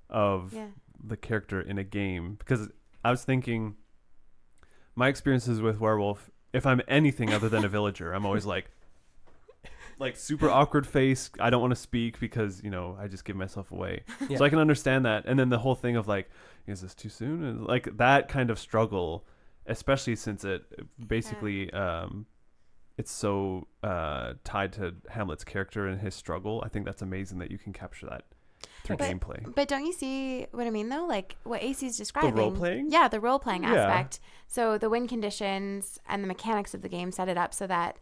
of the character in a game. Because I was thinking, my experiences with Werewolf, if I'm anything other than a villager, I'm always like super awkward face. I don't want to speak because, I just give myself away. Yeah. So I can understand that. And then the whole thing of like, is this too soon? And like that kind of struggle, especially since it basically, it's so tied to Hamlet's character and his struggle. I think that's amazing that you can capture that through gameplay. But don't you see what I mean, though? Like what AC's describing. The role-playing? Yeah, the role-playing aspect. So the win conditions and the mechanics of the game set it up so that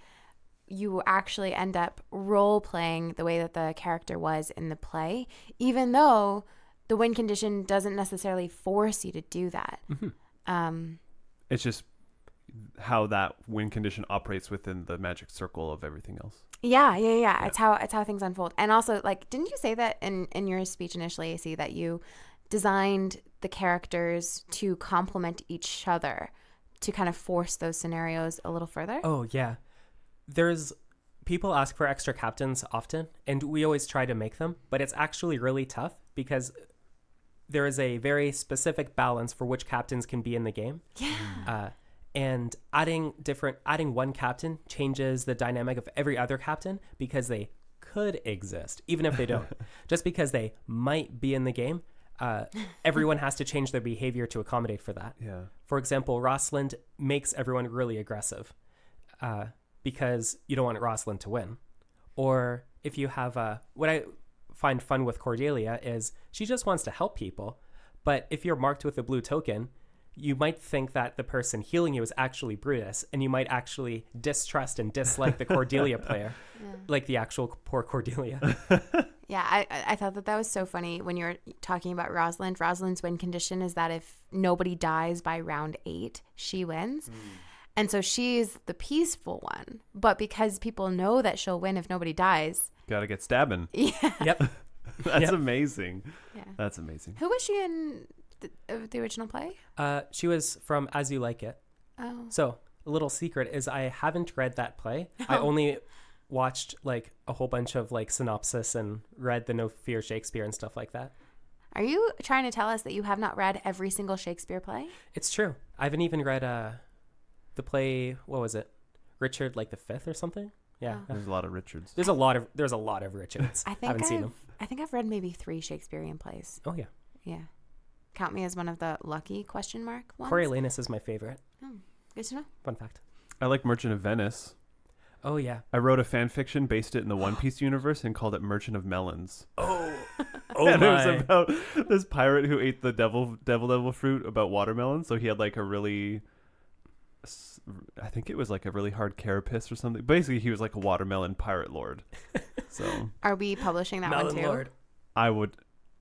you actually end up role-playing the way that the character was in the play, even though the win condition doesn't necessarily force you to do that. It's just how that win condition operates within the magic circle of everything else. Yeah. It's how things unfold. And also, like, didn't you say that in your speech initially, AC, that you designed the characters to complement each other to kind of force those scenarios a little further? Oh, yeah. People ask for extra captains often, and we always try to make them, but it's actually really tough because there is a very specific balance for which captains can be in the game. Yeah. And adding one captain changes the dynamic of every other captain because they could exist, even if they don't. Just because they might be in the game everyone has to change their behavior to accommodate for that. Yeah. For example, Rosalind makes everyone really aggressive because you don't want Rosalind to win. Or if you have what I find fun with Cordelia is she just wants to help people. But if you're marked with a blue token, you might think that the person healing you is actually Brutus, and you might actually distrust and dislike the Cordelia player, like the actual poor Cordelia. Yeah, I thought that was so funny when you were talking about Rosalind. Rosalind's win condition is that if nobody dies by round 8, she wins. And so she's the peaceful one. But because people know that she'll win if nobody dies. Gotta get stabbing. Yeah. Yep. That's amazing. Yeah. That's amazing. Who was she in the original play? She was from As You Like It. Oh. So a little secret is I haven't read that play. I only watched like a whole bunch of like synopsis and read the No Fear Shakespeare and stuff like that. Are you trying to tell us that you have not read every single Shakespeare play? It's true. I haven't even read the play. What was it? Richard like the Fifth or something? Yeah. Oh. There's a lot of Richards. There's a lot of Richards. I haven't seen them. I think I've read maybe 3 Shakespearean plays. Oh yeah. Yeah. Count me as one of the lucky question mark ones. Coriolanus is my favorite. Oh, good to know. Fun fact. I like Merchant of Venice. Oh yeah. I wrote a fan fiction, based it in the One Piece universe, and called it Merchant of Melons. Oh And my. it was about this pirate who ate the devil fruit about watermelon. So he had like a really, I think it was like a really hard carapace or something. Basically, he was like a watermelon pirate lord. So Are we publishing that one Melon too? Lord. I would.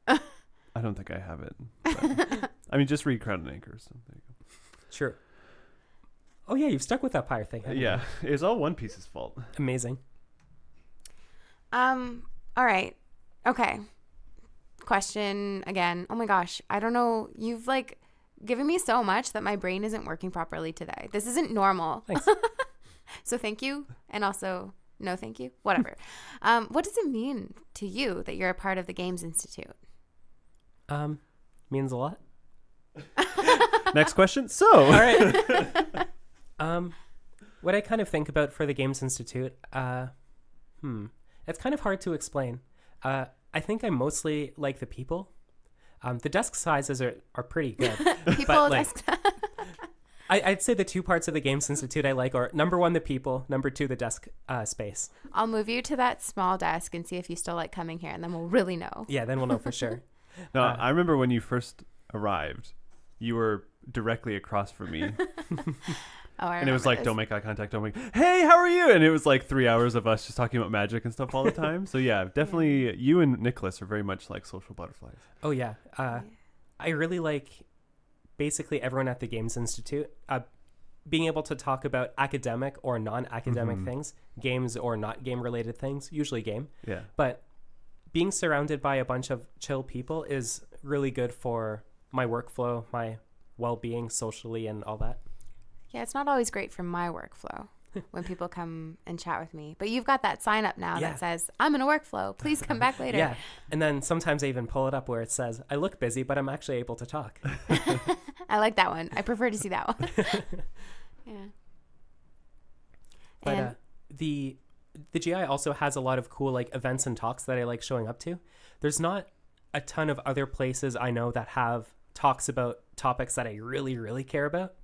I don't think I have it. But, I mean, just read Crown and Anchors. So there you Sure. Oh yeah, you've stuck with that pirate thing. go. haven't Yeah, it's all One Piece's fault. you? Amazing. All right. Okay. Question again. Oh my gosh. I don't know. You've like given me so much that my brain isn't working properly today. This isn't normal. Thanks. So thank you. And also no thank you. Whatever. What does it mean to you that you're a part of the Games Institute? Means a lot. Next question. So, All right. What I kind of think about for the Games Institute, it's kind of hard to explain. I think I mostly like the people. The desk sizes are pretty good. People. But, like, I'd say the 2 parts of the Games Institute I like are number 1, the people, number 2, the desk space. I'll move you to that small desk and see if you still like coming here, and then we'll really know. Yeah, then we'll know for sure. no, I remember when you first arrived, you were directly across from me. Oh, I And it was like, remember don't make eye contact, don't make, hey, how are you? And it was like 3 hours of us just talking about magic and stuff all the time. So yeah, definitely you and Nicholas are very much like social butterflies. Oh yeah. I really like basically everyone at the Games Institute being able to talk about academic or non-academic things, games or not game related things, usually game. Yeah. But being surrounded by a bunch of chill people is really good for my workflow, my well-being socially and all that. Yeah, it's not always great for my workflow when people come and chat with me. But you've got that sign up now Yeah. that says, I'm in a workflow. Please come back later. Yeah. And then sometimes I even pull it up where it says, I look busy, but I'm actually able to talk. I like that one. I prefer to see that one. Yeah. But And the GI also has a lot of cool like events and talks that I like showing up to. There's not a ton of other places I know that have talks about topics that I really, really care about.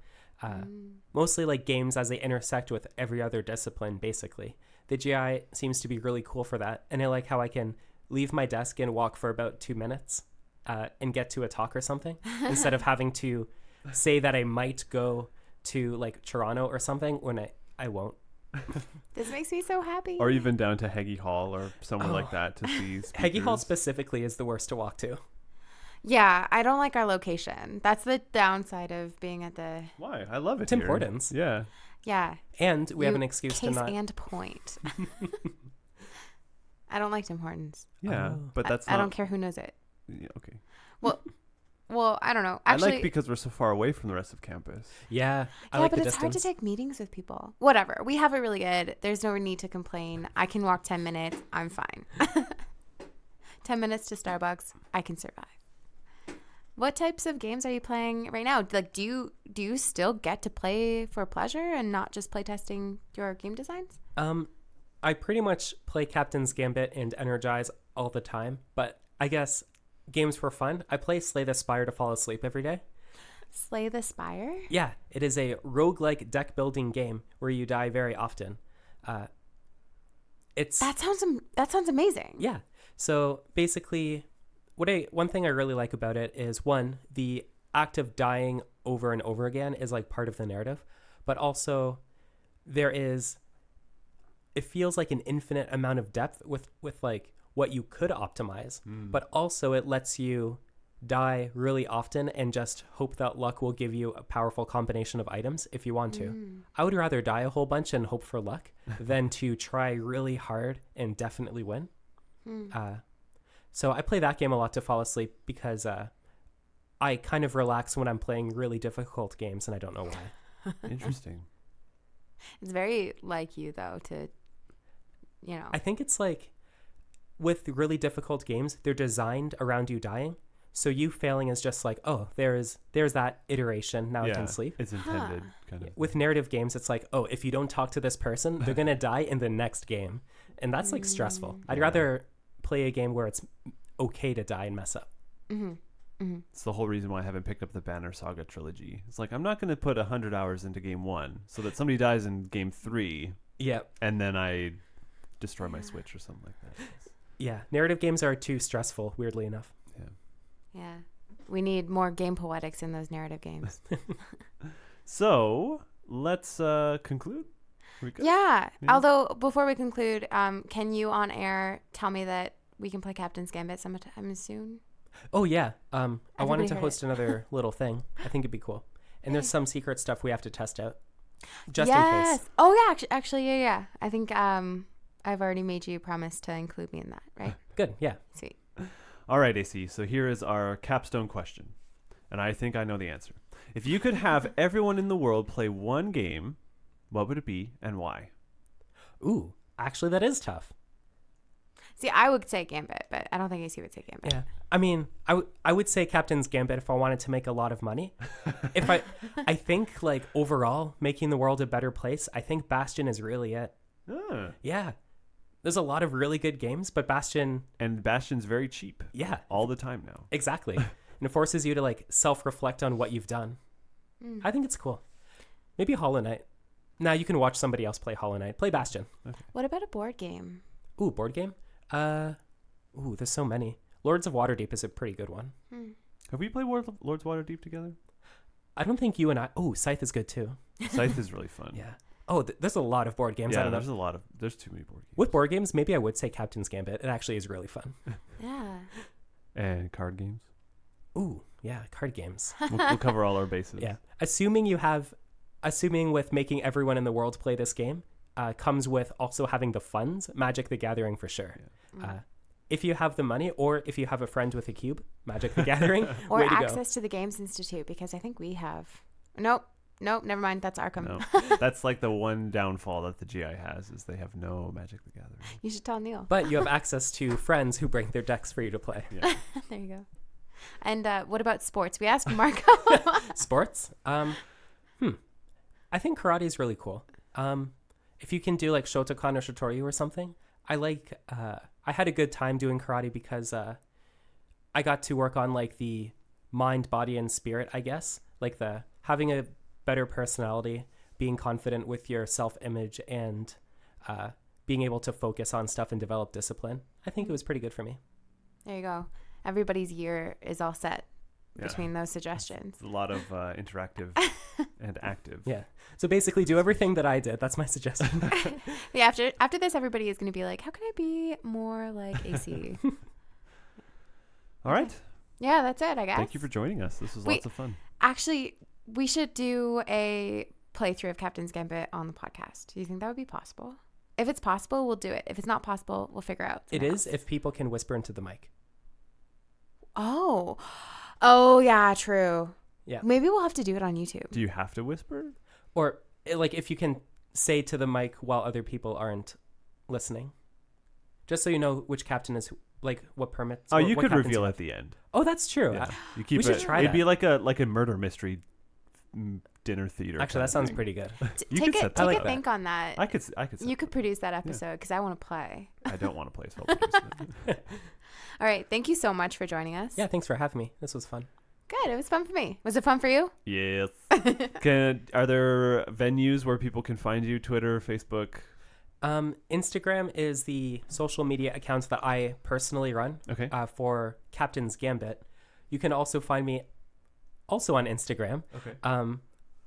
Mostly like games as they intersect with every other discipline, basically. The GI seems to be really cool for that. And I like how I can leave my desk and walk for about 2 minutes and get to a talk or something instead of having to say that I might go to like Toronto or something when I won't. this makes me so happy. Or even down to Heggie Hall or somewhere like that to see speakers. Heggie Hall specifically is the worst to walk to. Yeah, I don't like our location. That's the downside of being at the... Why? I love it Tim here. Hortons. Yeah. Yeah. And we have You an excuse to case not. and point. I don't like Tim Hortons. Yeah. Oh. But that's I not... don't care who knows it. Yeah, okay. Well, I don't know. I Actually, like because we're so far away from the rest of campus. Yeah, I yeah, like but the it's hard to distance. take meetings with people. Whatever. We have it really good. There's no need to complain. I can walk 10 minutes. I'm fine. 10 minutes to Starbucks. I can survive. What types of games are you playing right now? Like, do you still get to play for pleasure and not just play testing your game designs? I pretty much play Captain's Gambit and Energize all the time, but I guess games for fun, I play Slay the Spire to fall asleep every day. Slay the Spire? Yeah, it is a roguelike deck building game where you die very often. That sounds amazing. Yeah. So basically, one thing I really like about it is, one, the act of dying over and over again is like part of the narrative, but also it feels like an infinite amount of depth with like what you could optimize, but also it lets you die really often and just hope that luck will give you a powerful combination of items if you want to. I would rather die a whole bunch and hope for luck than to try really hard and definitely win. So I play that game a lot to fall asleep because I kind of relax when I'm playing really difficult games, and I don't know why. Interesting. It's very like you, though, to, you know. I think it's like with really difficult games, they're designed around you dying. So you failing is just like, oh, there's that iteration. Now I can sleep. It's intended kind of. With narrative games, it's like, oh, if you don't talk to this person, they're going to die in the next game. And that's like stressful. I'd rather play a game where it's okay to die and mess up. It's the whole reason why I haven't picked up the Banner Saga trilogy. It's like, I'm not going to put 100 hours into game 1 so that somebody dies in game 3. Yeah. And then I destroy my Switch or something like that. Yeah. Narrative games are too stressful, weirdly enough. Yeah. We need more game poetics in those narrative games. So let's conclude. Yeah. Although before we conclude, can you on air tell me that we can play Captain's Gambit sometime soon? Oh, yeah. I wanted to heard host another little thing. I think it'd be cool. And there's some secret stuff we have to test out. Just in case. Oh, yeah. Actually, yeah. I think I've already made you promise to include me in that, right? Good. Yeah. Sweet. All right, AC. So here is our capstone question. And I think I know the answer. If you could have everyone in the world play one game, what would it be and why? Ooh, actually, that is tough. See, I would say Gambit, but I don't think AC would say Gambit. Yeah. I mean, I would say Captain's Gambit if I wanted to make a lot of money. I think like overall making the world a better place, I think Bastion is really it. Yeah. There's a lot of really good games, but Bastion's very cheap. Yeah. All the time now. Exactly. And it forces you to like self-reflect on what you've done. I think it's cool. Maybe Hollow Knight. Now you can watch somebody else play Hollow Knight. Play Bastion. Okay. What about a board game? Ooh, board game? There's so many. Lords of Waterdeep is a pretty good one. Have we played Lords of Waterdeep together? I don't think you and I... Oh, Scythe is good too. Scythe is really fun. Yeah. Oh, there's a lot of board games. Yeah, I don't know. There's too many board games. With board games, maybe I would say Captain's Gambit. It actually is really fun. Yeah. And card games. Ooh, yeah, card games. We'll cover all our bases. Yeah. Assuming with making everyone in the world play this game, comes with also having the funds, Magic the Gathering for sure. Yeah. If you have the money, or if you have a friend with a cube, Magic the Gathering, or way to access to the Games Institute, because I think we have. Nope, never mind. That's Arkham. No, that's like the one downfall that the GI has is they have no Magic the Gathering. You should tell Neil. But you have access to friends who bring their decks for you to play. Yeah. There you go. And what about sports? We asked Marco. Sports? I think karate is really cool. If you can do like Shotokan or Shitoryu or something, I had a good time doing karate because I got to work on like the mind, body, and spirit, I guess. Like having a better personality, being confident with your self-image, and being able to focus on stuff and develop discipline. I think it was pretty good for me. There you go. Everybody's year is all set between those suggestions. It's a lot of interactive and active. Yeah. So basically do everything that I did. That's my suggestion. Yeah, after this, everybody is going to be like, how can I be more like AC? All right. Yeah, that's it, I guess. Thank you for joining us. This was lots of fun. Actually, we should do a playthrough of Captain's Gambit on the podcast. Do you think that would be possible? If it's possible, we'll do it. If it's not possible, we'll figure out. It is if people can whisper into the mic. Oh, yeah, true. Yeah. Maybe we'll have to do it on YouTube. Do you have to whisper? Or like if you can say to the mic while other people aren't listening. Just so you know which captain is like what permits. Oh, you could reveal at the end. Oh, that's true. Yeah. You keep we should try It'd that. be like a murder mystery dinner theater. Actually, kind that of sounds thing. pretty good. You Take could set a that like up. that. think on that. I could set You could that produce that episode because I want to play. up. I don't want to play, so I'll produce it. All right. Thank you so much for joining us. Yeah, thanks for having me. This was fun. Good. It was fun for me. Was it fun for you? Yes. Are there venues where people can find you? Twitter, Facebook? Instagram is the social media account that I personally run Okay. for Captain's Gambit. You can also find me also on Instagram. Okay.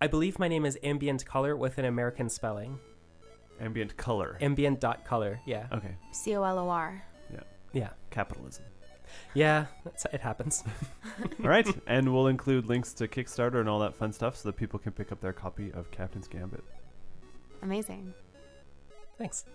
I believe my name is Ambient Color with an American spelling. Ambient color. Ambient.color. Yeah. Okay. COLOR. Yeah. Capitalism. Yeah. It happens. All right. And we'll include links to Kickstarter and all that fun stuff so that people can pick up their copy of Captain's Gambit. Amazing. Thanks.